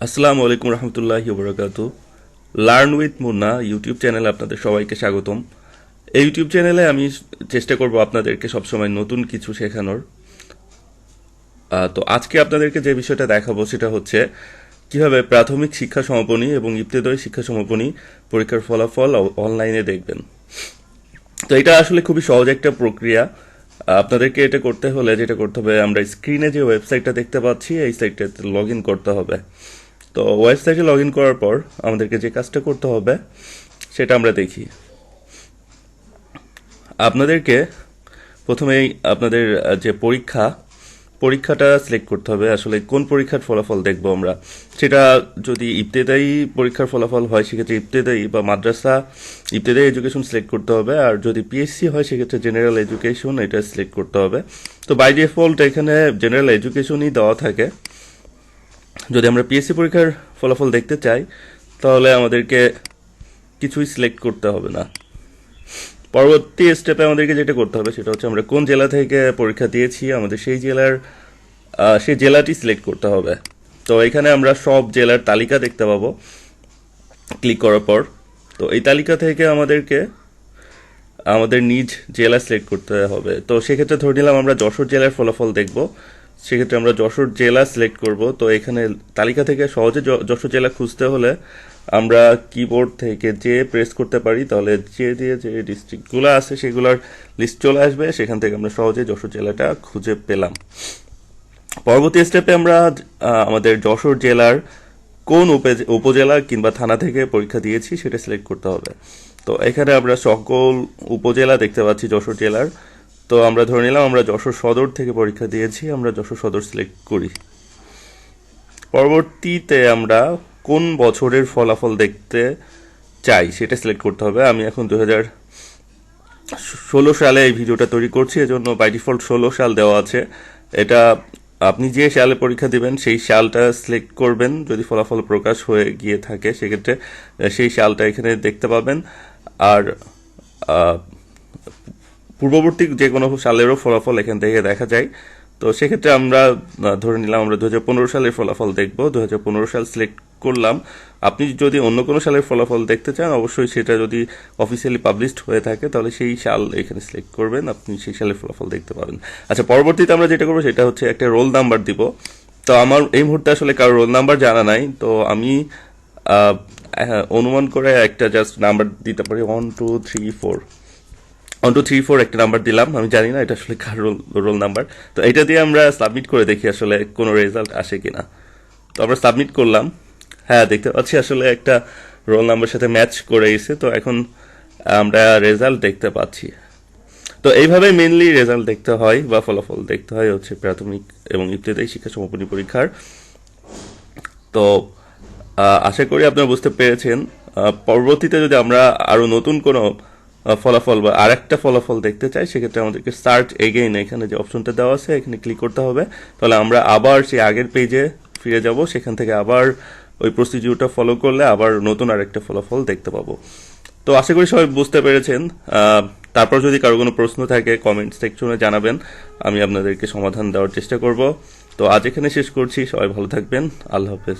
আসসালামু আলাইকুম রহমতুল্লাহি বরকাতু। লার্ন উইথ মুন্না ইউটিউব চ্যানেলে আপনাদের সবাইকে স্বাগতম। এই ইউটিউব চ্যানেলে আমি চেষ্টা করব আপনাদেরকে সবসময় নতুন কিছু শেখানোর। তো আজকে আপনাদেরকে যে বিষয়টা দেখাবো সেটা হচ্ছে কিভাবে প্রাথমিক শিক্ষা সমাপনী এবং ইবতেদায়ী শিক্ষা সমাপনী পরীক্ষার ফলাফল অনলাইনে দেখবেন। তো এটা আসলে খুবই সহজ একটা প্রক্রিয়া। আপনাদেরকে এটা করতে হলে যেটা করতে হবে, আমরা স্ক্রিনে যে ওয়েবসাইটটা দেখতে পাচ্ছি এই সাইটটাতে লগ ইন করতে হবে। তো ওয়েবসাইটে লগ ইন করার পর আমাদেরকে যে কাজটা করতে হবে সেটা আমরা দেখি। আপনাদেরকে প্রথমেই আপনাদের যে পরীক্ষাটা সিলেক্ট করতে হবে। আসলে কোন পরীক্ষার ফলাফল দেখব আমরা, সেটা যদি ইবতেদায়ী পরীক্ষার ফলাফল হয় সেক্ষেত্রে ইবতেদায়ী বা মাদ্রাসা ইবতেদায়ী এডুকেশন সিলেক্ট করতে হবে, আর যদি পিএসসি হয় সেক্ষেত্রে জেনারেল এডুকেশন এটা সিলেক্ট করতে হবে। তো বাই ডিফল্ট এখানে জেনারেল এডুকেশনই দেওয়া থাকে। যদি আমরা পিএসসি পরীক্ষার ফলাফল দেখতে চাই তাহলে আমাদেরকে কিছুই সিলেক্ট করতে হবে না। পরবর্তী স্টেপে আমাদেরকে যেটা করতে হবে সেটা হচ্ছে আমরা কোন জেলা থেকে পরীক্ষা দিয়েছি আমাদের সেই জেলাটি সিলেক্ট করতে হবে। তো এখানে আমরা সব জেলার তালিকা দেখতে পাবো ক্লিক করার পর। তো এই তালিকা থেকে আমাদেরকে আমাদের নিজ জেলা সিলেক্ট করতে হবে। তো সেক্ষেত্রে ধরে নিলাম আমরা যশোর জেলার ফলাফল দেখব, সেক্ষেত্রে আমরা যশোর জেলা সিলেক্ট করব। তো এখানে তালিকা থেকে সহজে যশোর জেলা খুঁজতে হলে আমরা কিবোর্ড থেকে যে প্রেস করতে পারি, তাহলে যে দিয়ে যে ডিস্ট্রিক্টগুলো আছে সেগুলোর লিস্ট চলে আসবে, সেখান থেকে আমরা সহজে যশোর জেলাটা খুঁজে পেলাম। পরবর্তী স্টেপে আমরা আমাদের যশোর জেলার কোন উপজেলা কিংবা থানা থেকে পরীক্ষা দিয়েছি সেটা সিলেক্ট করতে হবে। তো এখানে আমরা সকল উপজেলা দেখতে পাচ্ছি যশোর জেলার। তো আমরা ধরে নিলাম আমরা যশোর সদর থেকে পরীক্ষা দিয়েছি, আমরা যশোর সদর সিলেক্ট করি। পরবর্তীতে আমরা কোন বছরের ফলাফল দেখতে চাই সেটা সিলেক্ট করতে হবে। আমি এখন 2016 সালে এই ভিডিওটা তৈরি করছি, এজন্য বাই ডিফল্ট 16 সাল দেওয়া আছে। এটা আপনি যে সালে পরীক্ষা দিবেন সেই সালটা সিলেক্ট করবেন। যদি ফলাফল প্রকাশ হয়ে গিয়ে থাকে সেক্ষেত্রে সেই সালটা এখানে দেখতে পাবেন। আর পূর্ববর্তী যে কোনো সালেরও ফলাফল এখান থেকে দেখা যায়। তো সেক্ষেত্রে আমরা ধরে নিলাম আমরা 2015 সালের ফলাফল দেখব। 2015 সাল সিলেক্ট করলাম। আপনি যদি অন্য কোনো সালের ফলাফল দেখতে চান অবশ্যই সেটা যদি অফিসিয়ালি পাবলিশড হয়ে থাকে তাহলে সেই সাল এখানে সিলেক্ট করবেন, আপনি সেই সালের ফলাফল দেখতে পাবেন। আচ্ছা, পরবর্তীতে আমরা যেটা করবো সেটা হচ্ছে একটা রোল নাম্বার দিব। তো আমার এই মুহূর্তে আসলে কারো রোল নাম্বার জানা নাই, তো আমি অনুমান করে একটা জাস্ট নাম্বার দিতে পারি 1 2 3 4 একটা নাম্বার দিলাম। আমি জানি না এটা আসলে কার রোল নাম্বার। তো এটা দিয়ে আমরা সাবমিট করে দেখি আসলে কোনো রেজাল্ট আসে কিনা। তো আমরা সাবমিট করলাম। হ্যাঁ, দেখতে পাচ্ছি আসলে একটা রোল নাম্বার সাথে ম্যাচ করে গেছে। তো এখন আমরা রেজাল্ট দেখতে পাচ্ছি। তো এইভাবে মেইনলি রেজাল্ট দেখতে হয় বা ফলাফল দেখতে হয় হচ্ছে প্রাথমিক এবং ইবতেদায়ী শিক্ষা সমাপনী পরীক্ষার। তো আশা করি আপনারা বুঝতে পেরেছেন। পরবর্তীতে যদি আমরা আরো নতুন কোনো ফলাফল বা আর একটা ফলাফল দেখতে চাই সেক্ষেত্রে আমাদেরকে সার্চ এগেইন এখানে যে অপশনটা দেওয়া আছে এখানে ক্লিক করতে হবে। তাহলে আমরা আবার সেই আগের পেজে ফিরে যাব, সেখান থেকে আবার ওই প্রসিডিউরটা ফলো করলে আবার নতুন আরেকটা ফলাফল দেখতে পাবো। তো আশা করি সবাই বুঝতে পেরেছেন। তারপর যদি কারো কোনো প্রশ্ন থাকে কমেন্ট সেকশনে জানাবেন, আমি আপনাদেরকে সমাধান দেওয়ার চেষ্টা করব। তো আজ এখানে শেষ করছি, সবাই ভালো থাকবেন, আল্লাহ হাফেজ।